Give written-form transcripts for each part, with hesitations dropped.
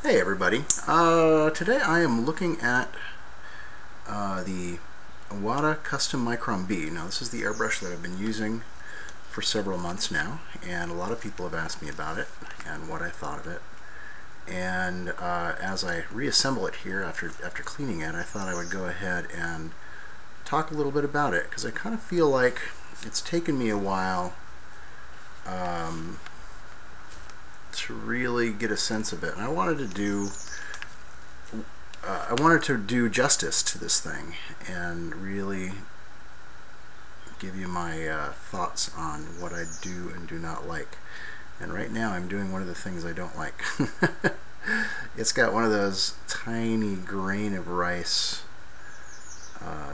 Hey everybody, today I am looking at the Iwata Custom Micron B. Now this is the airbrush that I've been using for several months now, and a lot of people have asked me about it and what I thought of it. And as I reassemble it here after cleaning it, I thought I would go ahead and talk a little bit about it, because I kind of feel like it's taken me a while to really get a sense of it, and I wanted to do justice to this thing and really give you my thoughts on what I do and do not like. And right now I'm doing one of the things I don't like. It's got one of those tiny grain of rice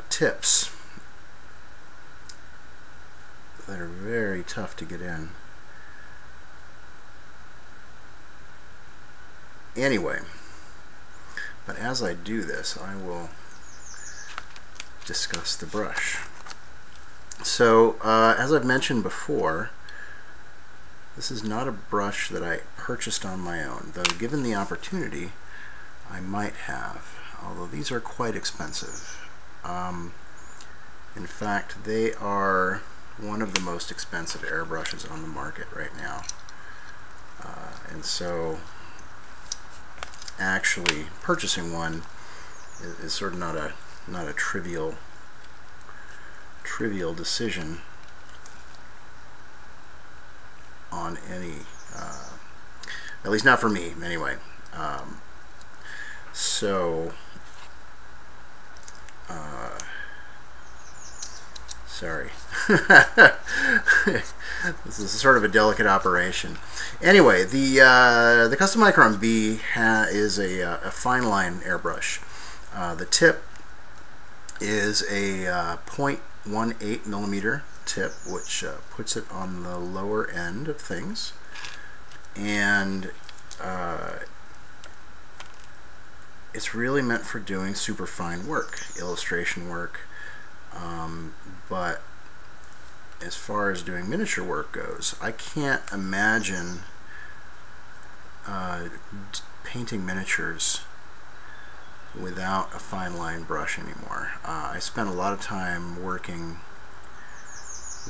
tips that are very tough to get in. Anyway, but as I do this, I will discuss the brush. So, as I've mentioned before, this is not a brush that I purchased on my own, though given the opportunity, I might have, although these are quite expensive. In fact, they are one of the most expensive airbrushes on the market right now. And so actually purchasing one is sort of not a trivial decision on any, at least not for me anyway. Sorry. This is sort of a delicate operation. Anyway, the Custom Micron B is a fine line airbrush. The tip is a 0.18 millimeter tip, which puts it on the lower end of things, and it's really meant for doing super fine work, illustration work, but as far as doing miniature work goes, I can't imagine painting miniatures without a fine line brush anymore. I spent a lot of time working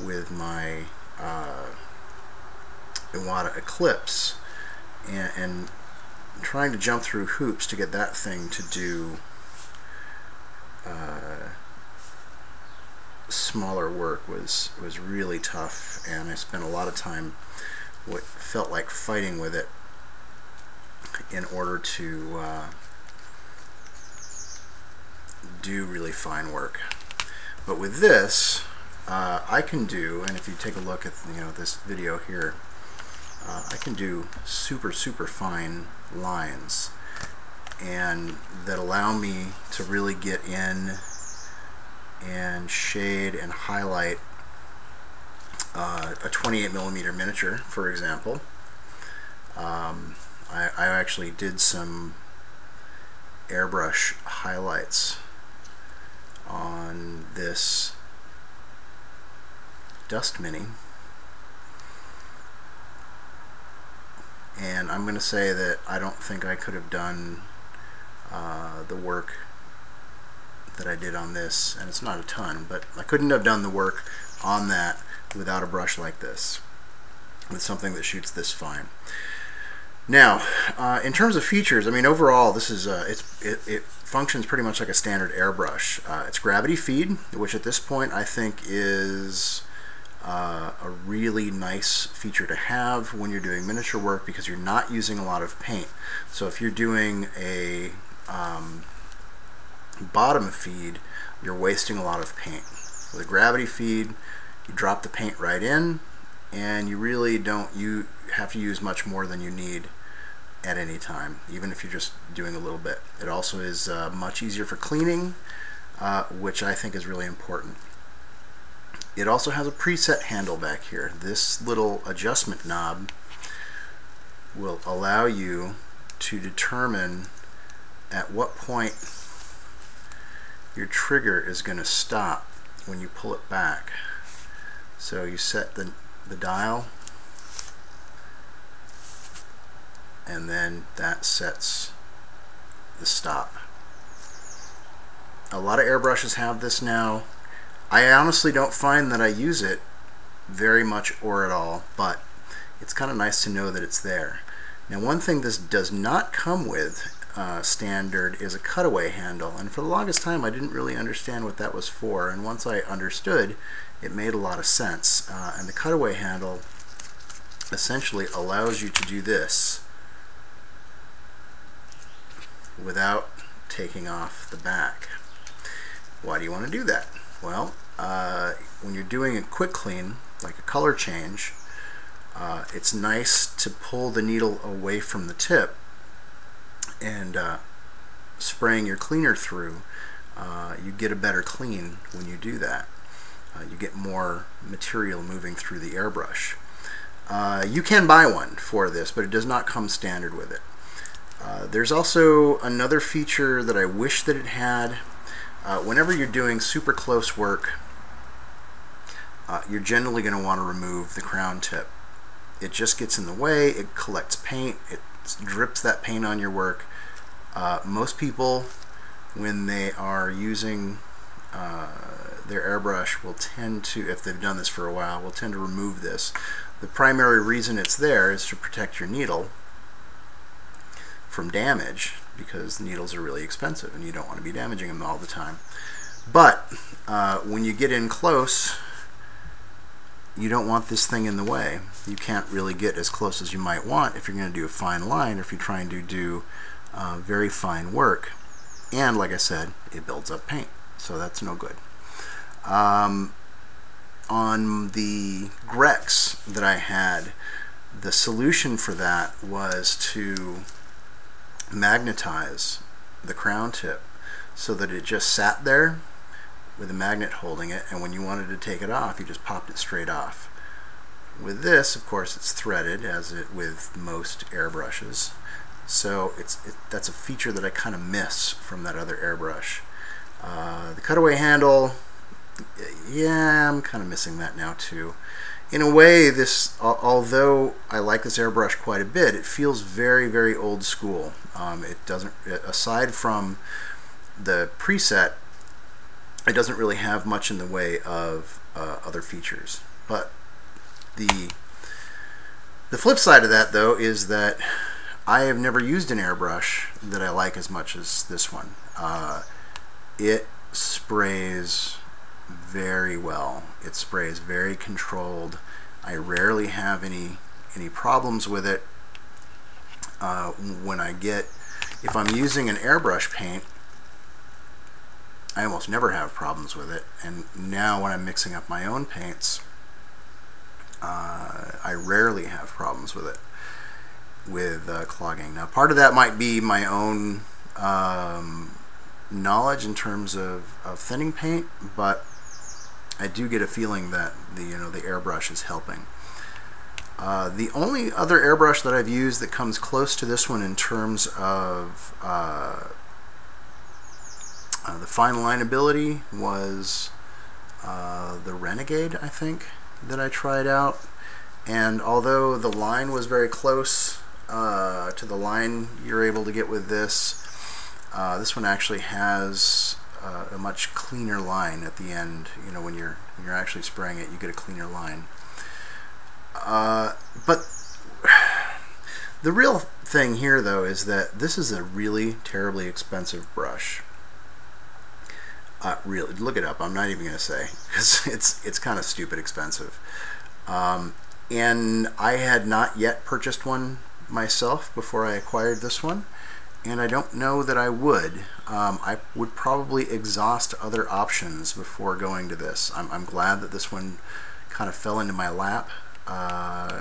with my Iwata Eclipse and trying to jump through hoops to get that thing to do smaller work was really tough, and I spent a lot of time what felt like fighting with it in order to do really fine work. But with this, I can do, and if you take a look at this video here, I can do super fine lines, and that allow me to really get in and shade and highlight a 28 millimeter miniature, for example. I actually did some airbrush highlights on this Dust Mini, and I'm going to say that I don't think I could have done the work that I did on this, and it's not a ton, but I couldn't have done the work on that without a brush like this, with something that shoots this fine. Now, in terms of features, I mean, overall, this is it functions pretty much like a standard airbrush. It's gravity feed, which at this point I think is a really nice feature to have when you're doing miniature work, because you're not using a lot of paint. So if you're doing a bottom feed, you're wasting a lot of paint. With a gravity feed, you drop the paint right in, and you really don't have to use much more than you need at any time, even if you're just doing a little bit. It also is much easier for cleaning, which I think is really important. It also has a preset handle back here. This little adjustment knob will allow you to determine at what point your trigger is going to stop when you pull it back. So you set the dial and then that sets the stop. A lot of airbrushes have this now. I honestly don't find that I use it very much or at all, but it's kind of nice to know that it's there. Now, one thing this does not come with standard is a cutaway handle, and for the longest time I didn't really understand what that was for, and once I understood, it made a lot of sense. And the cutaway handle essentially allows you to do this without taking off the back. Why do you want to do that? Well, when you're doing a quick clean, like a color change, it's nice to pull the needle away from the tip and spraying your cleaner through. You get a better clean when you do that. You get more material moving through the airbrush. You can buy one for this, but it does not come standard with it. There's also another feature that I wish that it had. Whenever you're doing super close work, you're generally going to want to remove the crown tip. It just gets in the way, it collects paint, it drips that paint on your work. Most people, when they are using their airbrush, will tend to, if they've done this for a while, will tend to remove this. The primary reason it's there is to protect your needle from damage, because needles are really expensive and you don't want to be damaging them all the time. But when you get in close, you don't want this thing in the way. You can't really get as close as you might want if you're going to do a fine line, or if you're trying to do very fine work. And like I said, it builds up paint, so that's no good. On the Grex that I had, the solution for that was to magnetize the crown tip so that it just sat there with a magnet holding it, and when you wanted to take it off, you just popped it straight off. With this, of course, it's threaded, as it with most airbrushes, so that's a feature that I kind of miss from that other airbrush. The cutaway handle, yeah, I'm kind of missing that now too. In a way, this, although I like this airbrush quite a bit, it feels very, very old school. It doesn't, aside from the preset, it doesn't really have much in the way of other features. But the flip side of that, though, is that I have never used an airbrush that I like as much as this one. It sprays very well. It sprays very controlled. I rarely have any problems with it. When I get, if I'm using an airbrush paint, I almost never have problems with it, and now when I'm mixing up my own paints, I rarely have problems with it, with clogging. Now, part of that might be my own knowledge in terms of thinning paint, but I do get a feeling that the airbrush is helping. The only other airbrush that I've used that comes close to this one in terms of the fine line ability was the Renegade, I think, that I tried out. And although the line was very close to the line you're able to get with this, this one actually has a much cleaner line at the end. You know, when you're actually spraying it, you get a cleaner line. But the real thing here, though, is that this is a really terribly expensive brush. Really, look it up. I'm not even going to say, because it's kind of stupid expensive. And I had not yet purchased one myself before I acquired this one, and I don't know that I would. I would probably exhaust other options before going to this. I'm glad that this one kind of fell into my lap,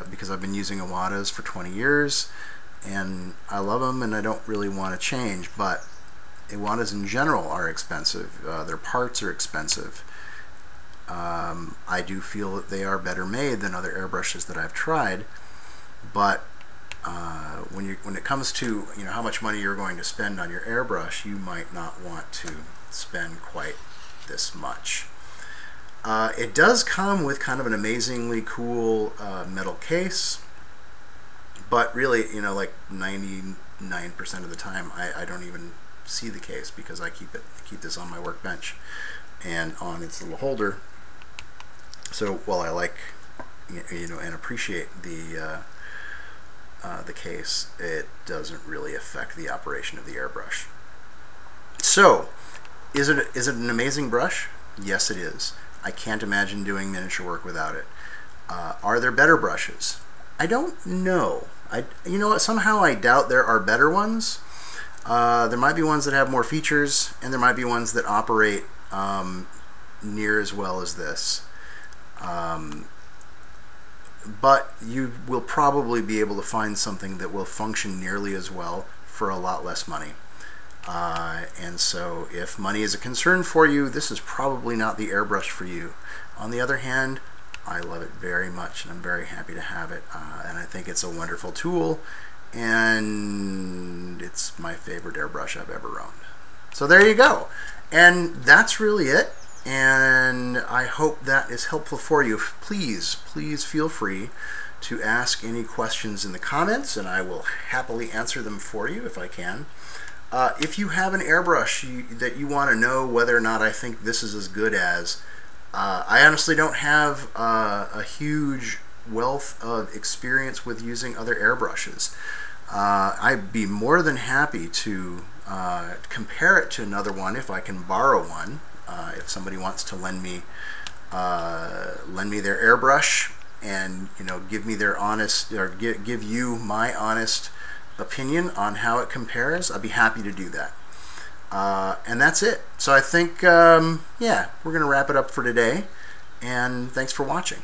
because I've been using Iwatas for 20 years, and I love them, and I don't really want to change, but Iwatas in general are expensive. Their parts are expensive. I do feel that they are better made than other airbrushes that I've tried, but when it comes to how much money you're going to spend on your airbrush, you might not want to spend quite this much. It does come with kind of an amazingly cool metal case, But really, you know, like 99% of the time, I don't even see the case because I keep this on my workbench and on its little holder. So while I like, you know, and appreciate the case, it doesn't really affect the operation of the airbrush. So, is it an amazing brush? Yes, it is. I can't imagine doing miniature work without it. Are there better brushes? I don't know. You know what? Somehow I doubt there are better ones. There might be ones that have more features, and there might be ones that operate near as well as this. But you will probably be able to find something that will function nearly as well for a lot less money. And so if money is a concern for you, this is probably not the airbrush for you. On the other hand, I love it very much, and I'm very happy to have it. And I think it's a wonderful tool, and it's my favorite airbrush I've ever owned. So there you go. And that's really it. And I hope that is helpful for you. Please feel free to ask any questions in the comments, and I will happily answer them for you if I can. If you have an airbrush that you want to know whether or not I think this is as good as, I honestly don't have a huge wealth of experience with using other airbrushes. I'd be more than happy to compare it to another one if I can borrow one. If somebody wants to lend me their airbrush and, you know, give me their honest, or give you my honest opinion on how it compares, I'd be happy to do that. And that's it. So I think, yeah, we're going to wrap it up for today, and thanks for watching.